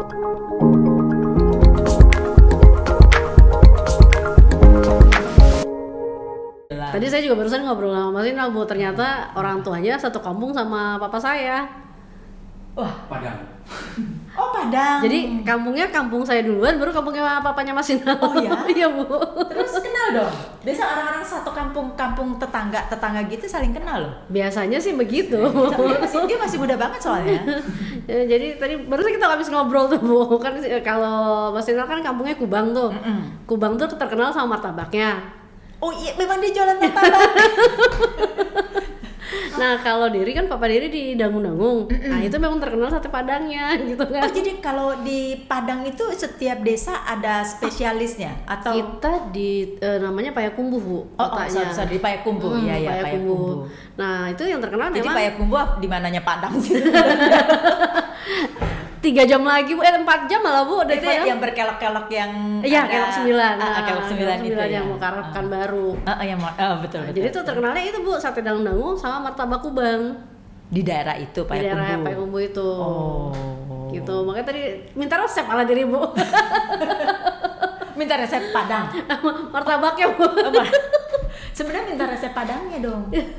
Tadi saya juga barusan ngobrol sama Mas Inal, Bu, ternyata orang tuanya satu kampung sama papa saya. Wah, Padang. oh Padang. Jadi kampungnya kampung saya duluan, baru kampungnya papanya Mas Inal. Oh ya? Iya, Bu. Terus kenal dong. Biasa orang-orang satu kampung tetangga gitu saling kenal loh. Biasanya sih begitu. Dia masih muda banget soalnya. Ya, jadi tadi barusan kita habis ngobrol tuh, Bu. Kan kalau Mas Inal kan kampungnya Kubang tuh. Kubang tuh terkenal sama martabaknya. Oh iya, memang dia jualan martabak. Nah, kalau Diri kan Papa Diri di Dangung-Dangung. Nah, itu memang terkenal sate Padangnya gitu kan. Oh, jadi kalau di Padang itu setiap desa ada spesialisnya atau Kita di namanya Payakumbuh, Bu. Kotanya. di Payakumbuh. Iya, ya, Payakumbuh. Nah, itu yang terkenal Jadi memang Payakumbuh di mananya Padang sih? 3 jam lagi, Bu. 4 jam malah, Bu, dari Itu Padang. yang berkelok-kelok yang Iya, ada- kelok 9. kelok 9 itu yang ya. mau karapkan baru. Betul. Nah, jadi itu terkenalnya itu, Bu, sate Dangung-Dangung sama martabak Kubang. di daerah itu Di daerah Payakumbuh. Payakumbuh itu. Oh. Gitu. Makanya tadi minta resep ala Diri, Bu. Minta resep Padang. Martabaknya, Bu. Sebenarnya minta resep Padangnya dong. Iya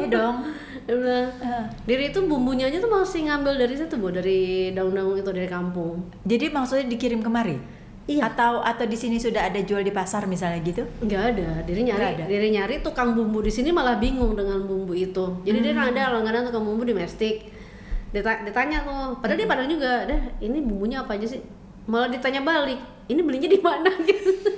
dong. Dia bilang, Diri itu bumbunya aja tuh masih ngambil dari situ, Bu, dari daun-daun itu, dari kampung. Jadi maksudnya dikirim kemari? Iya. Atau di sini sudah ada jual di pasar misalnya gitu? Nggak ada, Nggak ada. Diri nyari tukang bumbu di sini malah bingung dengan bumbu itu. Jadi dia kan ada langganan tukang bumbu domestik. Ditanya tuh, padahal dia Padang juga, ini bumbunya apa aja sih? Malah ditanya balik, ini belinya di mana gitu.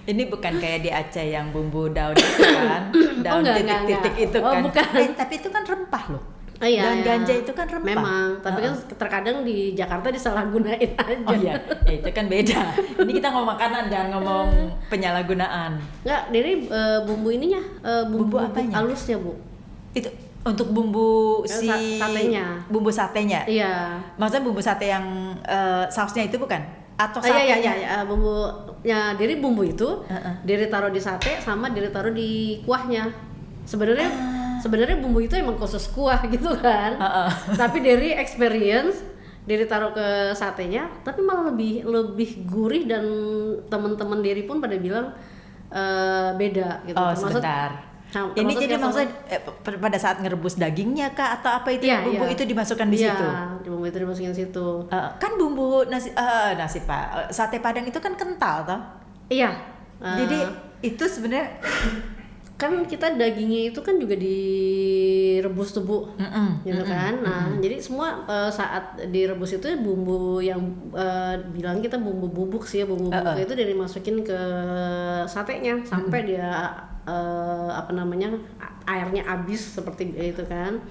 Ini bukan kayak di Aceh yang bumbu daun itu kan? Daun enggak, titik-titik enggak. itu Oh, kan? bukan. Tapi itu kan rempah loh. Iya, Daun iya. ganja itu kan rempah. Memang, tapi kan terkadang di Jakarta disalahgunain aja. Oh iya, ya itu kan beda. Ini kita ngomong makanan, jangan ngomong penyalahgunaan. Nggak, Diri bumbu ininya, Bumbu apanya? halusnya, Bu. Itu untuk bumbu Satenya. Bumbu satenya. Iya. Maksudnya bumbu sate yang sausnya itu bukan? Atau Iya, satenya? bumbunya Diri bumbu itu, Diri taruh di sate sama Diri taruh di kuahnya. Sebenarnya bumbu itu emang khusus kuah gitu kan. Tapi Diri experience, Diri taruh ke satenya, tapi malah lebih gurih dan teman-teman Diri pun pada bilang beda gitu. Oh, Termasuk- sebentar. Ini termasuk jadi yang maksudnya pada saat ngerebus dagingnya kah atau apa itu Iya, bumbu iya. itu dimasukkan di situ? Iya, bumbu itu dimasukin situ. Kan bumbu nasi Pak, sate Padang itu kan kental toh. Iya. Jadi itu sebenarnya Kan kita dagingnya itu kan juga direbus tuh, Bu, gitu kan. Nah, jadi semua saat direbus itu bumbu yang bilang kita bumbu bubuk sih ya, bumbu bubuk itu dari masukin ke satenya sampai dia airnya habis seperti itu kan.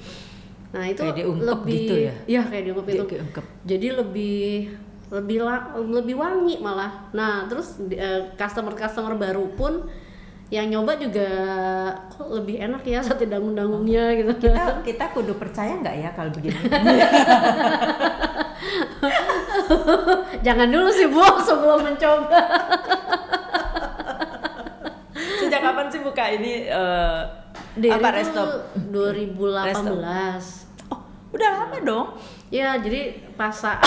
Nah, itu Kayak diungkep lebih gitu ya? Iya, kayak diungkep itu. Diungkep. Jadi lebih wangi malah. Nah, terus customer baru pun yang nyoba juga kok lebih enak ya sate dangung-dangungnya gitu. kita kudu percaya nggak ya kalau begini? Jangan dulu sih, Bu, sebelum mencoba. Sejak kapan sih buka ini Dari apa itu resto? 2018. Oh, udah lama dong. Ya, jadi pas saat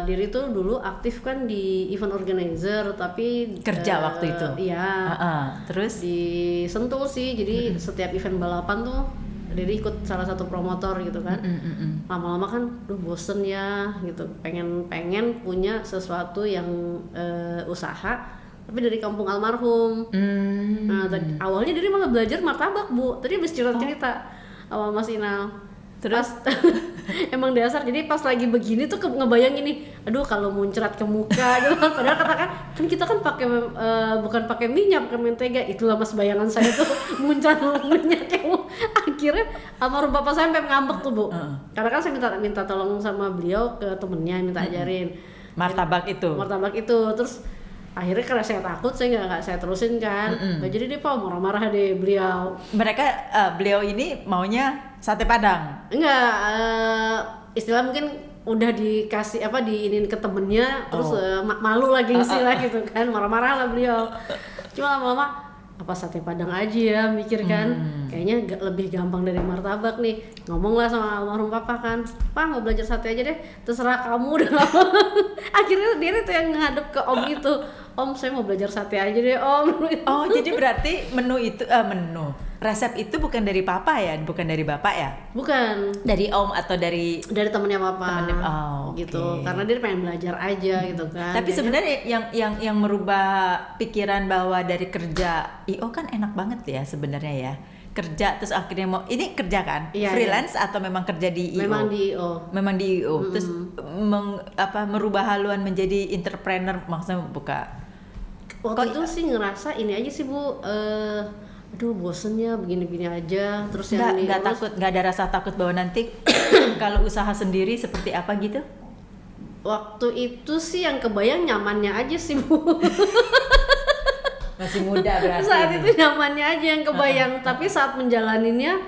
Diri tuh dulu aktif kan di event organizer, tapi Kerja waktu itu. Iya. Terus Di Sentul sih, jadi setiap event balapan tuh Diri ikut salah satu promotor gitu kan. Lama-lama kan bosen ya gitu, pengen punya sesuatu yang usaha tapi dari kampung almarhum. Nah, awalnya Diri malah belajar martabak, Bu. Tadi habis cerita awal Mas Inal. Terus emang dasar, jadi pas lagi begini tuh ngebayangin nih, aduh kalau muncrat ke muka gitu kan. Padahal katakan kan kita kan pakai bukan pakai minyak, pakai mentega. Itulah Mas bayangan saya tuh muncrat minyak. Akhirnya almarhum bapak saya sampai ngambek tuh, Bu. Karena kan saya minta tolong sama beliau ke temennya, minta ajarin martabak itu. Terus akhirnya karena saya takut, saya nggak saya terusin kan. Nah, jadi dia Pak marah-marah deh beliau. Beliau ini maunya sate Padang. Enggak, istilah mungkin udah dikasih diinin ke temennya, terus malu lagi istilah gitu kan, marah-marah lah beliau. Cuma lama-lama apa sate Padang aja ya, mikir kan kayaknya lebih gampang dari martabak nih. Ngomong lah sama almarhum papa kan, "Pak, mau belajar sate aja deh, terserah kamu." Udah lama. Akhirnya dia tuh yang ngadep ke om itu, "Om, saya mau belajar sate aja deh, Om." Oh, jadi berarti resep itu bukan dari papa ya, bukan dari bapak ya? Bukan, Dari om atau dari temennya papa. Gitu, oke. karena dia pengen belajar aja gitu kan. Tapi Kayaknya- sebenarnya yang merubah pikiran bahwa dari kerja IO kan enak banget ya sebenarnya ya. Kerja terus akhirnya mau ini kerja kan? Iya, Freelance atau memang kerja di IO? memang di Memang di IO. Terus merubah haluan menjadi entrepreneur, maksudnya buka. waktu itu sih ngerasa ini aja sih Bu, aduh bosen ya begini-begini aja, terus yang Nggak diurus- takut, nggak ada rasa takut bahwa nanti kalau usaha sendiri seperti apa gitu? waktu itu sih yang kebayang nyamannya aja sih Bu. Masih muda berarti. Saat itu nyamannya aja yang kebayang, tapi saat menjalaninnya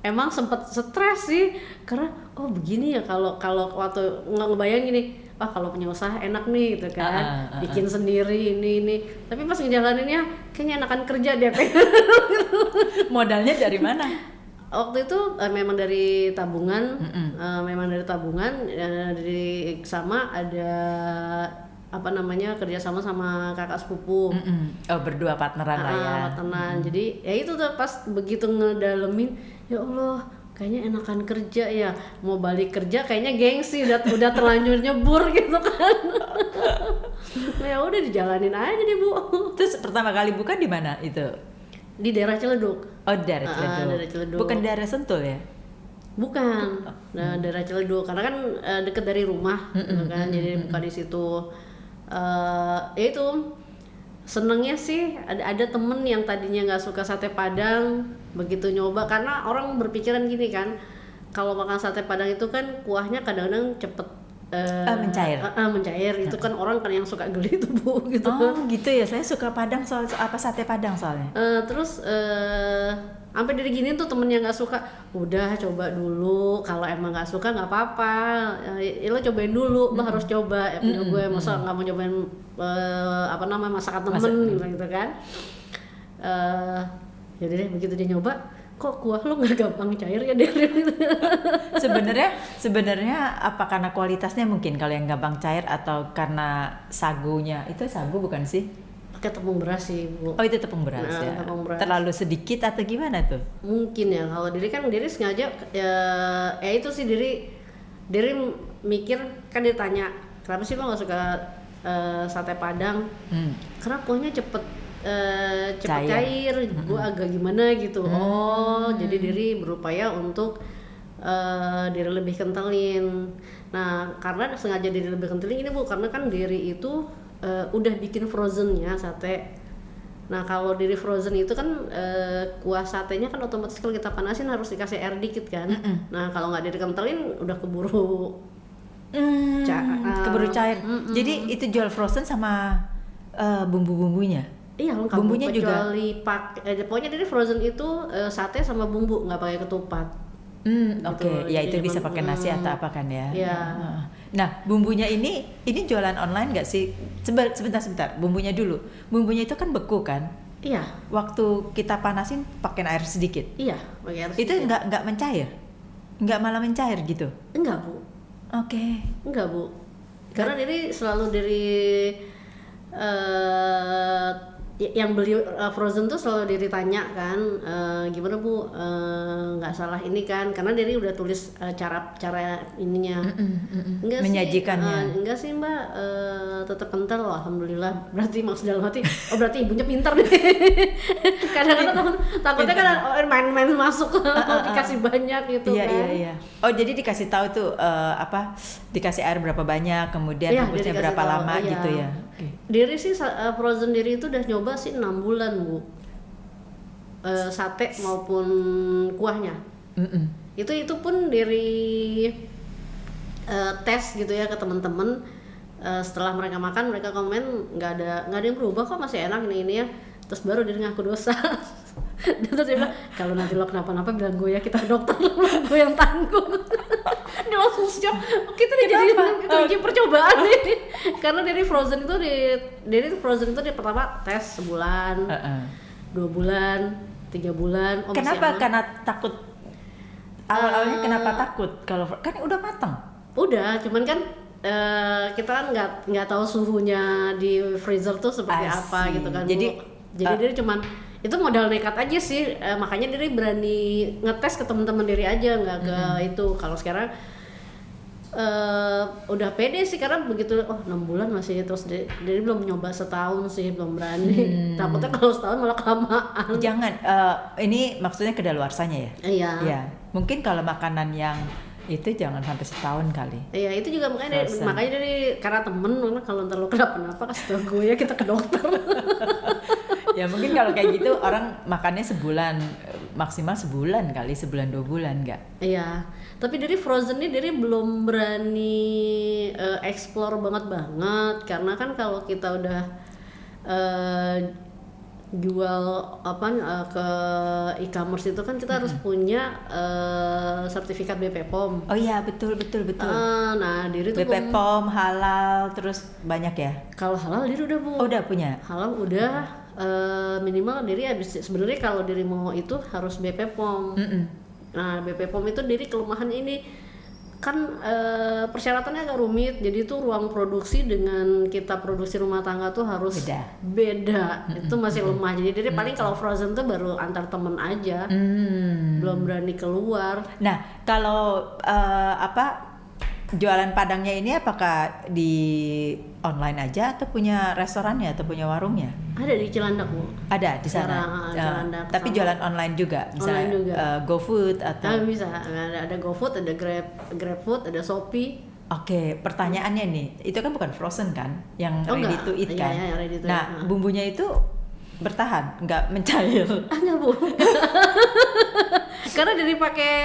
emang sempet stres sih, karena oh begini ya kalau waktu ngebayang gini, wah kalau punya usaha enak nih gitu kan, bikin sendiri ini, tapi pas ngejalaninnya kayaknya enakan kerja deh. Modalnya dari mana? Waktu itu memang dari tabungan, dari sama ada apa namanya kerjasama sama kakak sepupu. Oh, berdua partneran lah ya. Tenan. Jadi ya itu tuh pas begitu ngedalemin, ya Allah kayaknya enakan kerja ya, mau balik kerja kayaknya gengsi, udah terlanjur nyebur gitu kan. Ya udah dijalanin aja deh Bu. Terus pertama kali buka di mana itu? Di daerah Ciledug. Oh, daerah Ciledug. Daerah Ciledug. Bukan daerah Sentul ya? Bukan, daerah Ciledug karena kan deket dari rumah, gitu kan, jadi bukan di situ. Ya itu senengnya sih ada temen yang tadinya nggak suka sate Padang, begitu nyoba, karena orang berpikiran gini kan, kalau makan sate Padang itu kan kuahnya kadang-kadang cepet mencair. Mencair itu kan orang kan yang suka geli tuh Bu gitu. Oh gitu ya, saya suka Padang sate Padang soalnya. Terus sampai dari gini tuh temen yang nggak suka, udah coba dulu, kalau emang nggak suka nggak apa-apa, ya lo cobain dulu, lo harus coba. Ya punya gue masa nggak mau cobain masakan temen gitu kan. Jadi deh begitu dia nyoba, kok kuah lo nggak gampang cair ya deh. Sebenarnya apa karena kualitasnya mungkin kalau yang gampang cair atau karena sagunya? Itu sagu bukan sih? Pakai tepung beras sih Bu. Oh itu tepung beras ya. Tepung beras. Terlalu sedikit atau gimana tuh? Mungkin ya, kalau diri sengaja ya itu sih diri mikir kan, dia tanya kenapa sih lo nggak suka sate Padang? Karena kuahnya cepet cair. Gue agak gimana gitu. Jadi diri berupaya untuk diri lebih kentalin. Nah karena sengaja diri lebih kentalin ini Bu, karena kan diri itu udah bikin frozennya sate. Nah kalau diri frozen itu kan kuah satenya kan otomatis kalau kita panasin harus dikasih air dikit kan. Nah kalau nggak diri kentalin udah keburu cair. Jadi itu jual frozen sama bumbu-bumbunya. Iya lengkap. Bumbunya juga. Pokoknya dari frozen itu sate sama bumbu, nggak pakai ketupat. Oke. Ya itu bisa pakai nasi atau apa kan ya. Iya. Nah bumbunya ini jualan online nggak sih? Sebentar. Bumbunya dulu. Bumbunya itu kan beku kan? Iya. Waktu kita panasin pakai air sedikit. Iya, pakai air Itu sedikit. nggak mencair? Nggak malah mencair gitu? Enggak Bu. Oke. Enggak Bu. Karena diri selalu yang beli frozen tuh selalu diri tanya kan, gimana Bu, nggak salah ini kan, karena diri udah tulis cara ininya. Enggak menyajikannya. Sih, enggak sih Mbak, tetap kental loh, alhamdulillah. Berarti maksud dalam hati, oh berarti ibunya pintar nih. Kadang-kadang takutnya kan main-main masuk dikasih banyak gitu kan. Iya. Oh jadi dikasih tahu tuh dikasih air berapa banyak, kemudian rebusnya berapa lama gitu ya. Okay. Diri sih frozen diri itu udah nyoba sih 6 bulan Bu, sate maupun kuahnya. Itu pun diri tes gitu ya ke teman-teman. Setelah mereka makan, mereka komen nggak ada yang berubah kok, masih enak ini ya. Terus baru dia ngaku dosa. Dan terus dia bilang, kalau nanti lo kenapa-napa bilang gue ya, kita ke dokter, gue yang tanggung. Dia langsung shock, kita dijadiin uji percobaan nih. Karena dari frozen itu dia pertama tes sebulan. 2 bulan, 3 bulan. Oh, Kenapa? Karena takut. Awal-awalnya kenapa takut? Kalau kan udah matang. Udah, cuman kan kita kan nggak tahu suhunya di freezer tuh seperti apa gitu kan. Jadi dia cuman itu modal nekat aja sih, makanya dia berani ngetes ke teman-teman diri aja, nggak ke itu. Kalau sekarang udah pede sih, karena begitu 6 bulan masih, terus dia belum nyoba setahun sih, belum berani. Takutnya kalau setahun malah kelamaan. Jangan, ini maksudnya kedaluarsanya ya? Iya. Ya, mungkin kalau makanan yang itu jangan sampai setahun kali. Iya, itu juga makanya dari karena temen, kalau ntar lo kenapa-napa kasih tau gue ya, kita ke dokter. Ya mungkin kalau kayak gitu orang makannya sebulan, maksimal sebulan kali, sebulan 2 bulan enggak? Iya, tapi dari frozen ini dari belum berani explore banget, karena kan kalau kita udah jual ke e-commerce itu kan kita harus punya sertifikat BP POM. Oh iya, betul. Nah, diri tuh BP POM, halal, terus banyak ya? Kalau halal diri udah, Bu. Oh, udah punya? Halal udah, minimal diri habis. Sebenarnya kalau diri mau itu harus BP POM. Nah, BP POM itu diri kelemahan ini kan persyaratannya agak rumit, jadi tuh ruang produksi dengan kita produksi rumah tangga tuh harus beda. Itu masih lemah, jadi dia paling kalau frozen tuh baru antar temen aja, belum berani keluar. Nah, kalau jualan Padangnya ini apakah di online aja atau punya restorannya atau punya warungnya? Ada di Cilandak, Bu. Ada di sana. Cilandak, tapi jualan online juga, online juga. GoFood atau? Nah, bisa. Ada GoFood, ada GrabFood, ada Shopee. Oke, pertanyaannya nih, itu kan bukan frozen kan, yang ready to eat kan? Iya, ready to eat. Nah, bumbunya itu bertahan, nggak mencair? Enggak, Bu. Karena dari pakai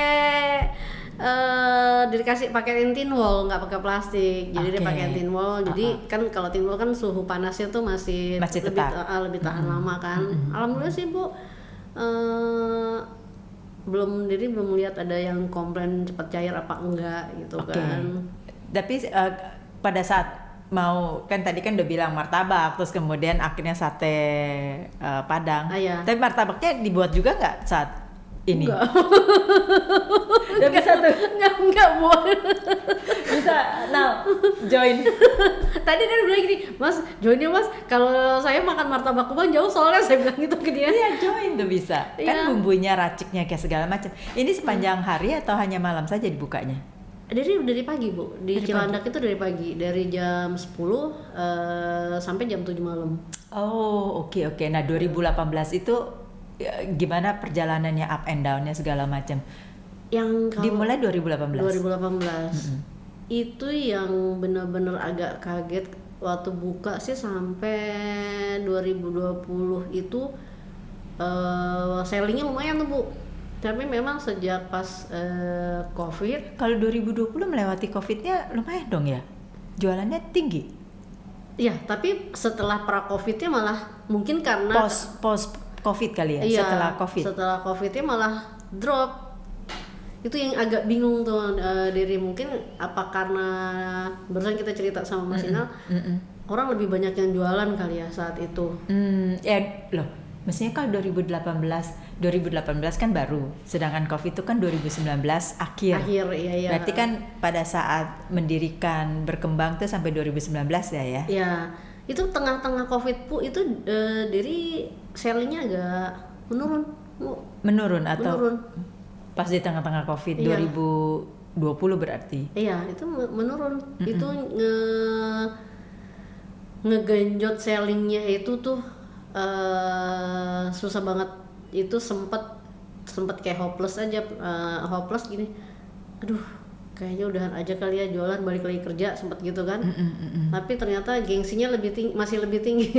dikasih pakai tin wall, nggak pakai plastik, jadi dia pakai tin wall. Jadi kan kalau tin wall kan suhu panasnya tuh masih lebih tahan lama kan. Alhamdulillah sih, Bu, belum lihat ada yang komplain cepat cair apa enggak gitu kan. Tapi pada saat mau, kan tadi kan udah bilang martabak, terus kemudian akhirnya sate Padang. Iya. Tapi martabaknya dibuat juga nggak saat ini? Enggak. Udah bisa tuh? Enggak, Bu. Bisa, now join. Tadi dia bilang gini, Mas, joinnya Mas, kalau saya makan martabak Kubang jauh soalnya, saya bilang gitu ke dia. Iya, join tuh bisa. Kan bumbunya, raciknya kayak segala macam. Ini sepanjang hari atau hanya malam saja dibukanya? Dari pagi, Bu. Di Cilandak itu dari pagi, dari jam 10 sampai jam 7 malam. Oh, oke. Nah, 2018 itu gimana perjalanannya, up and down-nya segala macam? Yang dimulai 2018. Itu yang benar-benar agak kaget waktu buka sih, sampai 2020 itu sellingnya lumayan tuh, Bu. Tapi memang sejak pas COVID. Kalau 2020 melewati COVID-nya lumayan dong ya? Jualannya tinggi? Iya, tapi setelah pra-COVID-nya malah mungkin karena post COVID kali ya? Iya, setelah COVID-nya malah drop. Itu yang agak bingung tuh diri, mungkin apa karena barusan kita cerita sama Mas Inal, orang lebih banyak yang jualan kali ya saat itu. Loh, mestinya kalau 2018 kan baru, sedangkan COVID itu kan 2019 akhir. Iya. Berarti kan pada saat mendirikan berkembang tuh sampai 2019 ya? Iya. Itu tengah-tengah COVID, Bu, itu diri sellingnya agak menurun, Bu. Menurun atau? Menurun. Pas di tengah-tengah COVID, iya. 2020 berarti? Iya, itu menurun. Itu ngegenjot sellingnya itu tuh susah banget. Itu sempet kayak hopeless aja, hopeless gini. Aduh, kayaknya udahan aja kali ya, jualan, balik lagi kerja, sempet gitu kan. Tapi ternyata gengsinya masih lebih tinggi.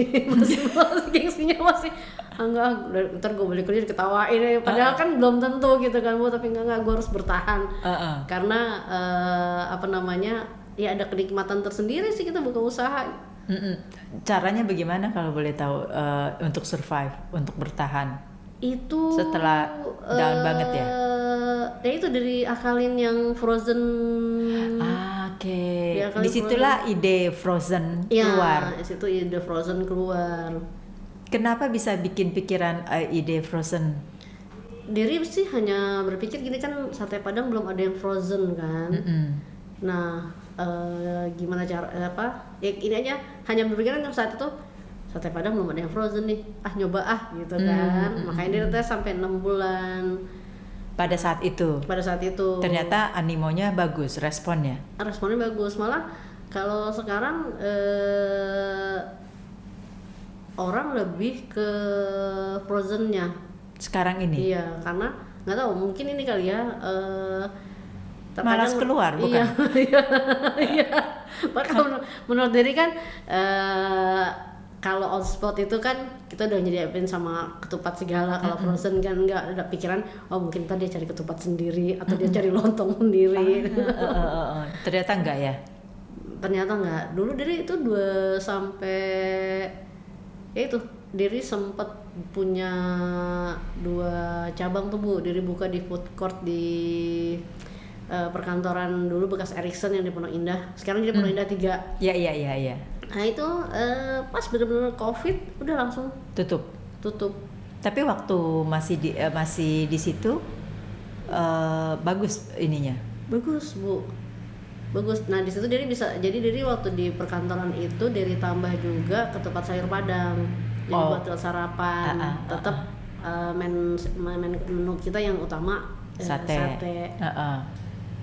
Gengsinya masih enggak, ntar gue balik kerja diketawain. Padahal kan belum tentu gitu kan, Bu. Tapi enggak, gue harus bertahan. Karena ya ada kenikmatan tersendiri sih kita buka usaha. Caranya bagaimana kalau boleh tahu untuk survive, untuk bertahan? Itu setelah down banget ya? Ya itu dari akalin yang frozen. Oke. Disitulah ide frozen keluar. Ya, disitu ide frozen keluar. Kenapa bisa bikin pikiran ide frozen? Diri sih hanya berpikir gini kan, sate Padang belum ada yang frozen kan. Nah, gimana cara ya ini aja, hanya berpikir kan saat itu sate Padang belum ada yang frozen nih, nyoba gitu kan. Makanya dia tes sampai 6 bulan. Pada saat itu ternyata animonya bagus, responnya bagus. Malah kalau sekarang orang lebih ke frozennya sekarang ini. Iya, karena nggak tahu, mungkin ini kali ya, malas keluar bukan? Iya. Kalau menurut diri kan, kalau on spot itu kan kita udah nyediain sama ketupat segala. Kalau frozen kan nggak ada pikiran, mungkin tadi dia cari ketupat sendiri atau dia cari lontong sendiri. Ternyata enggak ya? Ternyata enggak. Dulu diri itu 2 sampai ya itu, diri sempat punya 2 cabang tuh Bu. Diri buka di food court di perkantoran dulu bekas Erickson yang di Pondok Indah. Sekarang jadi Pondok Indah 3. Iya. Nah itu pas benar-benar COVID udah langsung tutup. Tapi waktu masih di situ bagus ininya. Bagus Bu. Bagus. Nah di situ jadi waktu di perkantoran itu dari tambah juga ketupat sayur Padang. Jadi buat sarapan tetap menu kita yang utama sate.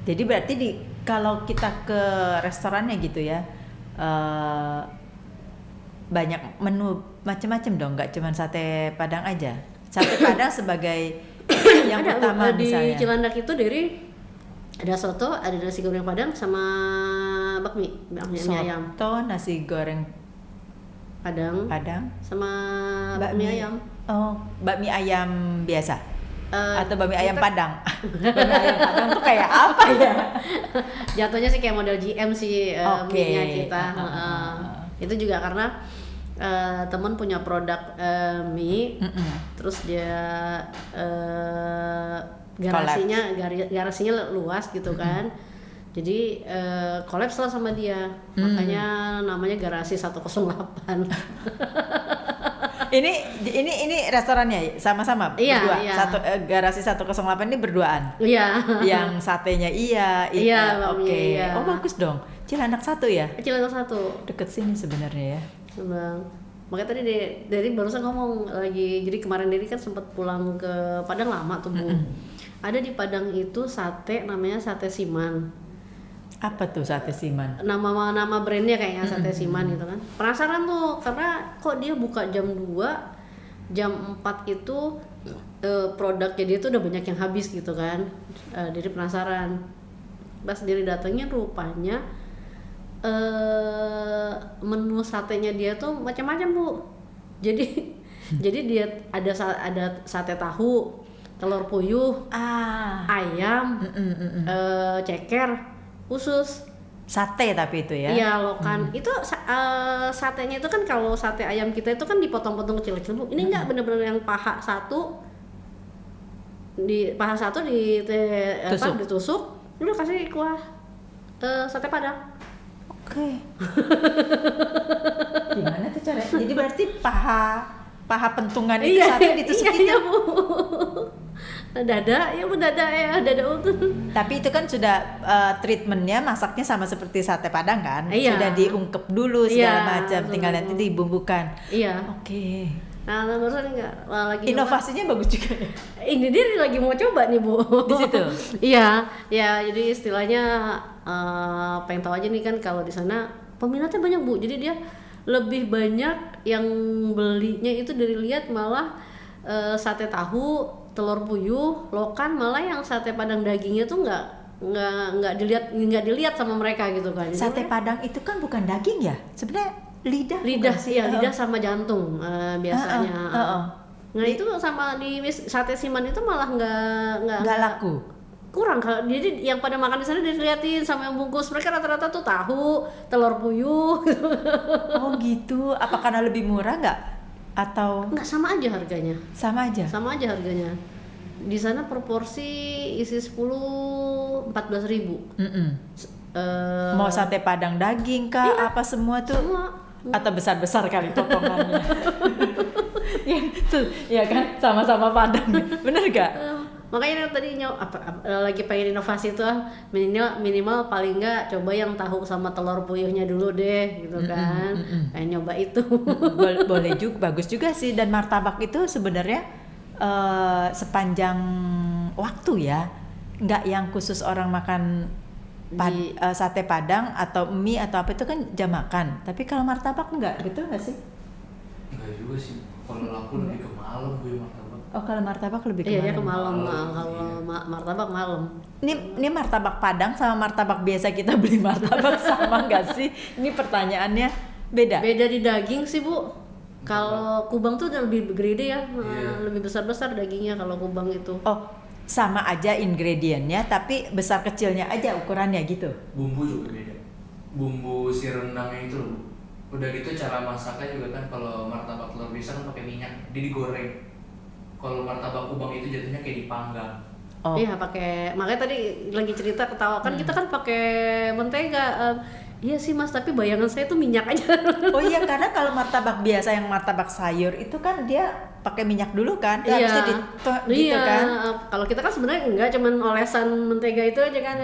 Jadi berarti kalau kita ke restorannya gitu ya, banyak menu macam-macam dong, nggak cuma sate Padang aja. Sate Padang sebagai yang utama misalnya. Di Cilandak itu dari ada soto, ada nasi goreng Padang sama bakmi ayam. Soto, nasi goreng Padang sama bakmi ayam. Bakmi ayam biasa atau bakmi ayam Padang. Bakmi ayam Padang tuh kayak apa ya? Jatuhnya sih kayak model GM sih mie-nya kita. Itu juga karena teman punya produk mie, terus dia garasinya luas gitu kan. Jadi collapse lah sama dia. Makanya namanya Garasi 108. Ini restorannya sama-sama berdua. Iya. Garasi 108 ini berduaan. Iya. Yang satenya oke. Oh bagus dong. Cilandak 1 ya? Cilandak 1. Deket sini sebenarnya ya. Bang. Makanya tadi dari barusan ngomong lagi, jadi kemarin Dedi kan sempat pulang ke Padang lama tuh Bu. Ada di Padang itu sate namanya Sate Siman. Apa tuh Sate Siman? Nama brandnya kayaknya Sate Siman gitu kan. Penasaran tuh karena kok dia buka jam 2, jam 4 itu produknya dia tuh udah banyak yang habis gitu kan. Jadi penasaran. Pas diri datangnya rupanya menu satenya dia tuh macam-macam Bu. Jadi dia ada sate tahu, telur puyuh, ayam, ceker, usus. Sate tapi itu ya? Iya lokan. Itu satenya itu kan, kalau sate ayam kita itu kan dipotong-potong kecil-kecil Bu. Ini enggak, bener-bener yang paha satu ditusuk, udah kasih kuah sate Padang. Oke. Gimana tuh caranya? Jadi berarti paha pentungan itu sate ditusuk gitu. Iya, Bu. Dada utuh. Tapi itu kan sudah treatmentnya, masaknya sama seperti sate Padang kan? Iya. Sudah diungkep dulu segala macam, tinggal nanti dibumbukan. Iya. Oke. Nah, barusan lagi inovasinya bagus juga ya. Ini dia lagi mau coba nih Bu. Di situ. Iya, jadi istilahnya pengen tahu aja nih kan, kalau di sana peminatnya banyak Bu. Jadi dia lebih banyak yang belinya itu dari lihat malah sate tahu, telur puyuh, lokan, malah yang sate Padang dagingnya tuh nggak dilihat sama mereka gitu kan. Jadi sate Padang itu kan bukan daging ya, sebenarnya lidah sih ya, lidah sama jantung biasanya. Nah itu sama di Sate Siman itu malah nggak laku, kurang. Kalau jadi yang pada makan di sana dilihatin sama yang bungkus, mereka rata-rata tuh tahu, telur puyuh. Oh gitu. Apa karena lebih murah nggak? Atau nggak, sama aja harganya? Sama aja harganya. Di sana proporsi isi 10 14.000. Mau sate Padang daging kah? Apa semua tuh? Semua. Atau besar-besar kali potongannya. Ya kan, sama-sama Padang. Bener gak? Makanya tadi lagi pengen inovasi itu minimal paling nggak coba yang tahu sama telur puyuhnya dulu deh gitu kan. Pengen nyoba itu. Boleh juga, bagus juga sih. Dan martabak itu sebenarnya sepanjang waktu ya, nggak yang khusus orang makan sate Padang atau mie atau apa itu kan jam makan. Tapi kalau martabak enggak, betul nggak sih? Enggak juga sih. Kalau aku lebih ke malam gue martabak. Oh, kalau martabak lebih ke Iya, malam. ke malam. Kalau martabak malam. Ini martabak Padang sama martabak biasa kita beli martabak sama nggak sih? Ini pertanyaannya beda. Beda di daging sih, Bu. Kalau kubang tuh udah lebih gede ya, lebih besar-besar dagingnya kalau kubang itu. Oh, sama aja ingredientnya tapi besar kecilnya aja ukurannya gitu. Bumbu juga beda. Bumbu si rendangnya itu loh. Udah gitu cara masaknya juga kan, kalau martabak telur biasa kan pakai minyak, dia digoreng. Kalau martabak kubang itu jatuhnya kayak dipanggang. Oh. Iya, makanya tadi lagi cerita ketawa kan kita kan pakai mentega. Iya sih Mas, tapi bayangan saya tuh minyak aja. Oh iya, karena kalau martabak biasa yang martabak sayur itu kan dia pakai minyak dulu kan, harusnya gitu kan. Kalau kita kan sebenarnya enggak, cuman olesan mentega itu aja kan.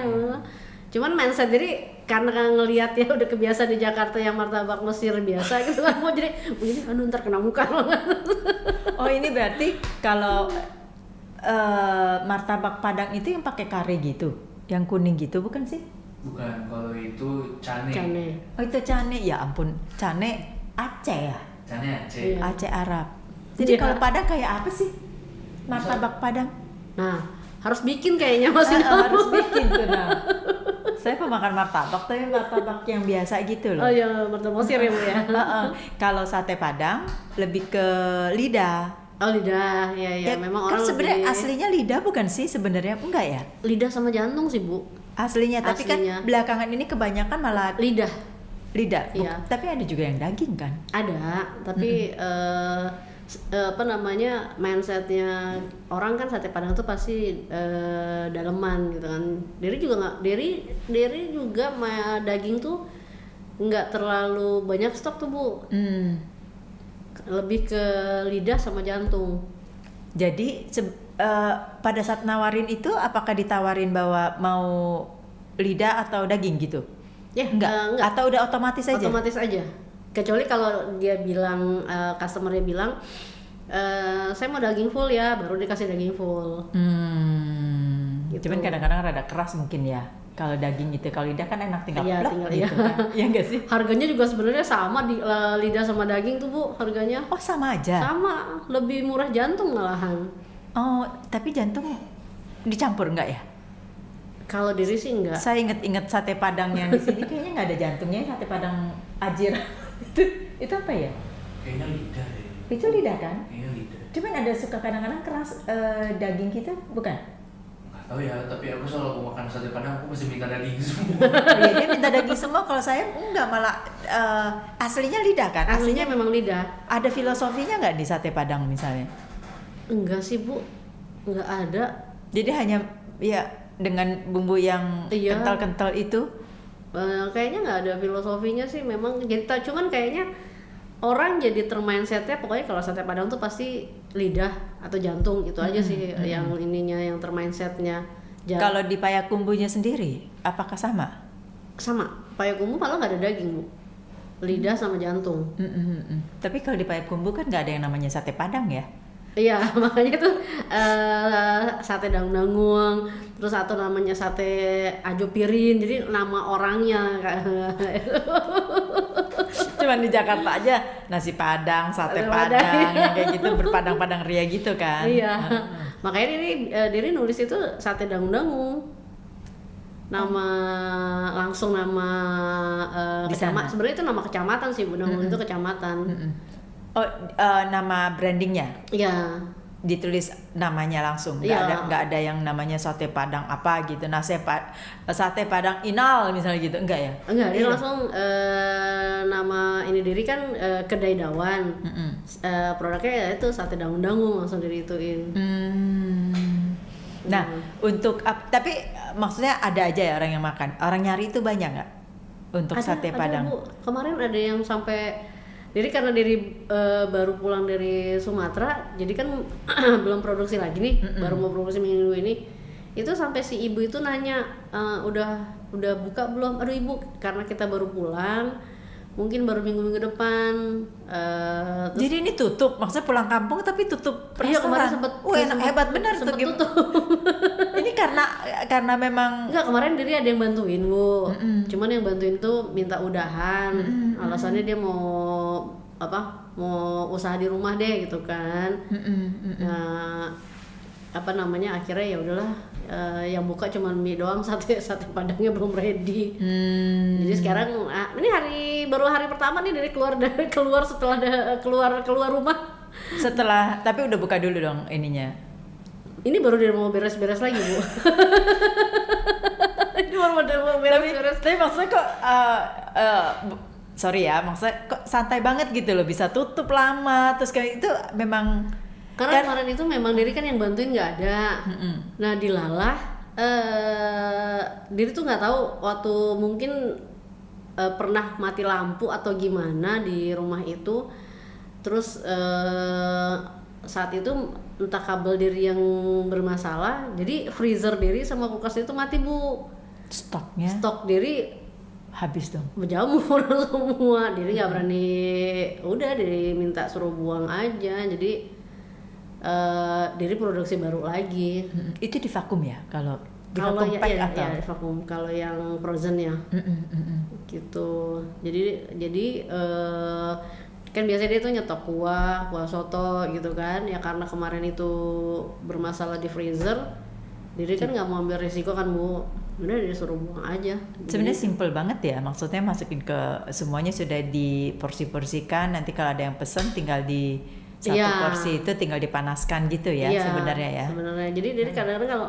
Cuman mindset jadi karena ngelihat ya udah kebiasa di Jakarta yang martabak Mesir biasa gitu kan, mau jadi begini ntar kena muka. Oh, ini berarti kalau martabak Padang itu yang pakai kare gitu, yang kuning gitu bukan sih? Bukan, kalau itu cane. Oh, itu cane, ya ampun, cane Aceh ya? Cane Aceh. Iya. Aceh Arab. Jadi kalau Padang kayak apa sih? Martabak Padang? Nah, harus bikin kayaknya Mas. Harus bikin tuh nah. Saya pemakan martabak, tapi martabak yang biasa gitu loh. Oh iya, martabak Mesir ya Bu ya. Kalau sate Padang lebih ke lidah. Oh lidah, ya memang kan orang sebenarnya lebih aslinya lidah bukan sih sebenarnya, enggak ya? lidah sama jantung sih Bu. Tapi Aslinya. kan belakangan ini kebanyakan malah Lidah. Iya. Tapi ada juga yang daging kan? Ada, tapi mindsetnya orang kan sate Padang tuh pasti daleman gitu kan. Diri juga daging tuh nggak terlalu banyak stok tuh Bu. Lebih ke lidah sama jantung. Jadi pada saat nawarin itu apakah ditawarin bahwa mau lidah atau daging gitu? Ya Enggak. Atau udah otomatis aja? Otomatis aja. Kecuali kalau dia bilang, customernya bilang, saya mau daging full ya, baru dikasih daging full. Gitu. Cuman kadang-kadang rada keras mungkin ya. Kalau daging itu, kalau lidah kan enak tinggal plek gitu kan. Iya enggak sih? Harganya juga sebenarnya sama di lidah sama daging tuh Bu, harganya. Oh, sama aja. Sama, lebih murah jantung malahan. Oh, tapi jantung dicampur enggak ya? Kalau diri sih enggak. Saya inget sate Padang yang di sini kayaknya nggak ada jantungnya, sate Padang Ajir. itu apa ya? Kayaknya lidah deh. Itu lidah kan? Kayaknya lidah. Cuman ada suka kadang-kadang keras daging kita, bukan? Nggak tahu ya, tapi aku selalu makan sate Padang aku mesti minta daging semua. Iya, dia minta daging semua. Kalau saya enggak, malah aslinya lidah kan? Aslinya memang lidah. Ada filosofinya nggak di sate Padang misalnya? Enggak sih Bu, enggak ada. Jadi hanya ya dengan bumbu yang kental-kental itu. Kayaknya nggak ada filosofinya sih memang. Jadi cuman kayaknya orang jadi termindsetnya pokoknya kalau sate Padang tuh pasti lidah atau jantung, itu aja sih yang ininya, yang termindsetnya. Kalau di Payakumbuhnya sendiri apakah sama? Sama, Payakumbuh malah nggak ada daging Bu, lidah sama jantung. Tapi kalau di Payakumbuh kan nggak ada yang namanya sate Padang ya? Iya, makanya tuh sate daung-daung, terus atau namanya sate ajo pirin, jadi nama orangnya. Cuman di Jakarta aja nasi Padang, sate Padang, yang kayak gitu berpadang-padang ria gitu kan. Iya, makanya diri nulis itu sate daung-daung. Nama langsung nama kecamatan, sebenarnya itu nama kecamatan sih Bu, Daung itu kecamatan. Oh, nama brandingnya? Iya. Ditulis namanya langsung, nggak ada yang namanya sate Padang apa gitu, sate Padang Inal misalnya gitu, enggak ya? Enggak, dia langsung nama ini diri kan kedai dawan. Produknya ya itu sate daun-daun langsung dirituin. Nah, tapi maksudnya ada aja ya orang yang makan, orang nyari itu banyak nggak untuk sate Padang? Bu. Kemarin ada yang sampai Jadi karena baru pulang dari Sumatera, jadi kan belum produksi lagi nih, baru mau produksi minggu ini. Itu sampai si ibu itu nanya, udah buka belum? Aduh ibu, karena kita baru pulang, mungkin baru minggu depan. Jadi ini tutup, maksudnya pulang kampung tapi tutup Iya, kemarin restoran. Hebat benar tuh. tutup. Ini karena memang Enggak, kemarin diri ada yang bantuin Bu. Cuman yang bantuin tuh minta udahan. Alasannya dia mau usaha di rumah deh gitu kan. Nah, akhirnya ya udahlah, yang buka cuma mie doang, sate padangnya belum ready. Jadi sekarang ini baru hari pertama nih dari keluar setelah keluar rumah. Tapi udah buka dulu dong ininya. Ini baru dia mau beres-beres lagi Bu. Ini baru mau beres-beres. Tapi maksudnya kok sorry ya, maksudnya kok santai banget gitu loh, bisa tutup lama terus kayak itu memang karena kemarin itu memang Diri kan yang bantuin nggak ada. Nah dilalah, Diri tuh nggak tahu waktu mungkin pernah mati lampu atau gimana di rumah itu. Terus saat itu entah kabel Diri yang bermasalah, jadi freezer Diri sama kulkas itu mati Bu. Stok Diri habis dong, berjamur semua. Diri nggak berani, udah Diri minta suruh buang aja. Jadi Diri produksi baru lagi. Itu di vakum ya kalau di vakum pack ya, atau di vakum kalau yang frozen ya. Gitu. Jadi kan biasanya dia tuh nyetok kuah soto gitu kan ya, karena kemarin itu bermasalah di freezer. Diri kan nggak mau ambil risiko kan Bu, udah disuruh buang aja. Sebenarnya simple banget ya, maksudnya masukin ke semuanya sudah diporsi-porsikan, nanti kalau ada yang pesen tinggal di satu porsi itu tinggal dipanaskan gitu ya sebenarnya ya. Sebenarnya jadi kadang-kadang kalau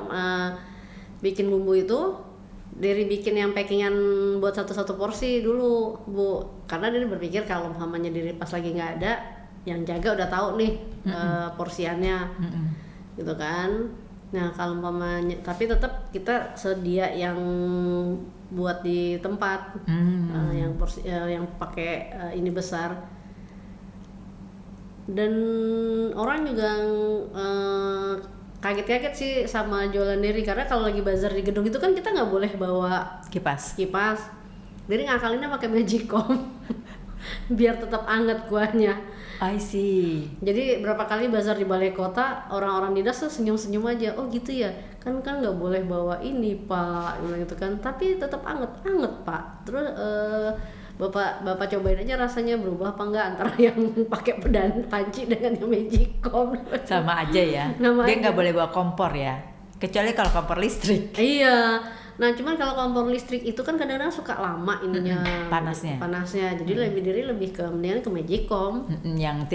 bikin bumbu itu Diri bikin yang packingan buat satu porsi dulu Bu, karena Diri berpikir kalau umpamanya Diri pas lagi nggak ada, yang jaga udah tahu nih porsiannya gitu kan. Nah kalau umpamanya, tapi tetap kita sedia yang buat di tempat, yang porsi yang pakai ini besar. Dan orang juga kaget-kaget sih sama jualan Diri, karena kalau lagi bazar di gedung itu kan kita nggak boleh bawa kipas. Diri ngakalinnya pakai magicom biar tetap anget kuahnya. I see. Jadi berapa kali bazar di balai kota, orang-orang di das tuh senyum-senyum aja. Oh gitu ya, kan nggak boleh bawa ini Pak, gitu kan. Tapi tetap anget Pak. Terus Bapak cobain aja rasanya berubah apa enggak antara yang pakai panci dengan yang magicom. Sama aja ya. Dia nggak boleh bawa kompor ya, kecuali kalau kompor listrik. Iya. Nah cuman kalau kompor listrik itu kan kadang-kadang suka lama ininya, panasnya. Jadi lebih ke mendingan ke magicom. Yang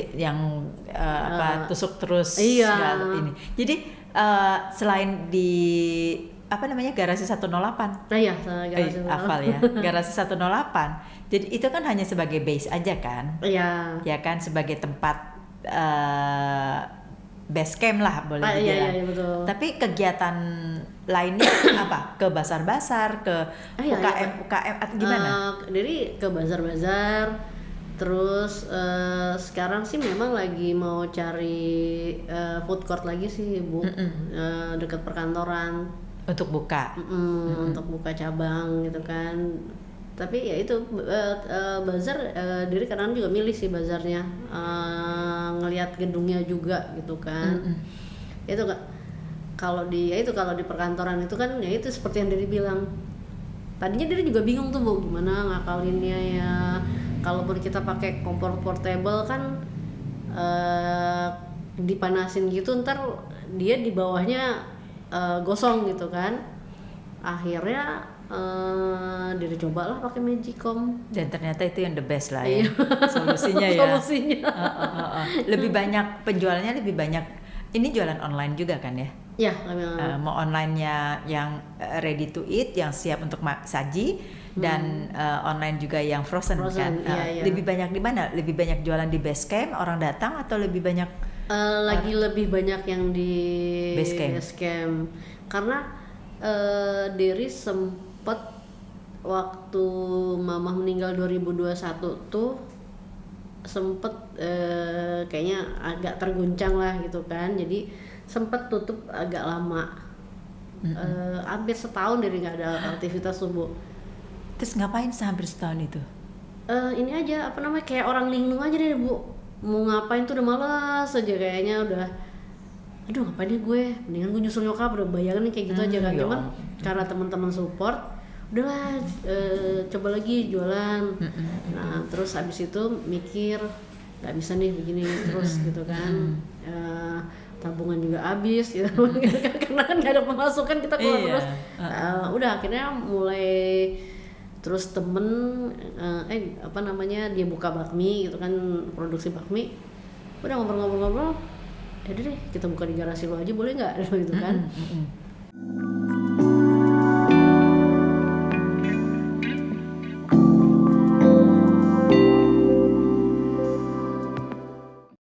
tusuk terus. Iya. Ini. Jadi selain di garasi 108. Iya, garasi 108. Hafal ya. Garasi 108. Jadi itu kan hanya sebagai base aja kan? Iya. Ya kan, sebagai tempat base camp lah boleh dibilang. Iya, betul. Tapi kegiatan lainnya apa? Ke bazar-bazar, ke UKM atau gimana? Jadi ke bazar-bazar. Terus sekarang sih memang lagi mau cari food court lagi sih Bu, dekat perkantoran. Untuk buka? Untuk buka cabang gitu kan. Tapi ya itu bazar, Diri kadang juga milih sih bazarnya, ngelihat gedungnya juga gitu kan. Itu kalau di perkantoran itu kan ya itu seperti yang Diri bilang. Tadinya Diri juga bingung tuh Bu, gimana ngakalinnya ya. Kalaupun kita pakai kompor portable kan dipanasin gitu, ntar dia di bawahnya gosong gitu kan. Akhirnya Diri cobalah pakai magicom, dan ternyata itu yang the best lah ya. Solusinya ya. Lebih banyak penjualannya, lebih banyak. Ini jualan online juga kan ya? Ya, mau online-nya yang ready to eat, yang siap untuk saji, dan online juga yang frozen kan. Iya. Lebih banyak di mana? Lebih banyak jualan di base camp, orang datang, atau lebih banyak lebih banyak yang di base camp. Karena Diri sempet waktu Mama meninggal 2021 tuh sempet kayaknya agak terguncang lah gitu kan, jadi sempet tutup agak lama, hampir setahun dari nggak ada aktivitas tuh Bu. Terus ngapain hampir setahun itu? Ini aja apa namanya, kayak orang linglung aja deh Bu, mau ngapain tuh udah malas aja kayaknya, udah aduh ngapain deh gue, mendingan gue nyusul nyokap, udah bayangin kayak gitu aja kan. Ya. Cuman karena teman-teman support, udahlah coba lagi jualan. Nah terus habis itu mikir nggak bisa nih begini terus gitu kan. Tabungan juga habis gitu. Karena kan nggak ada pemasukan, kita keluar terus. Udah akhirnya mulai terus temen apa namanya, dia buka bakmi gitu kan, produksi bakmi. Udah ngobrol-ngobrol, ya udah deh kita buka di garasi lo aja boleh nggak gitu kan.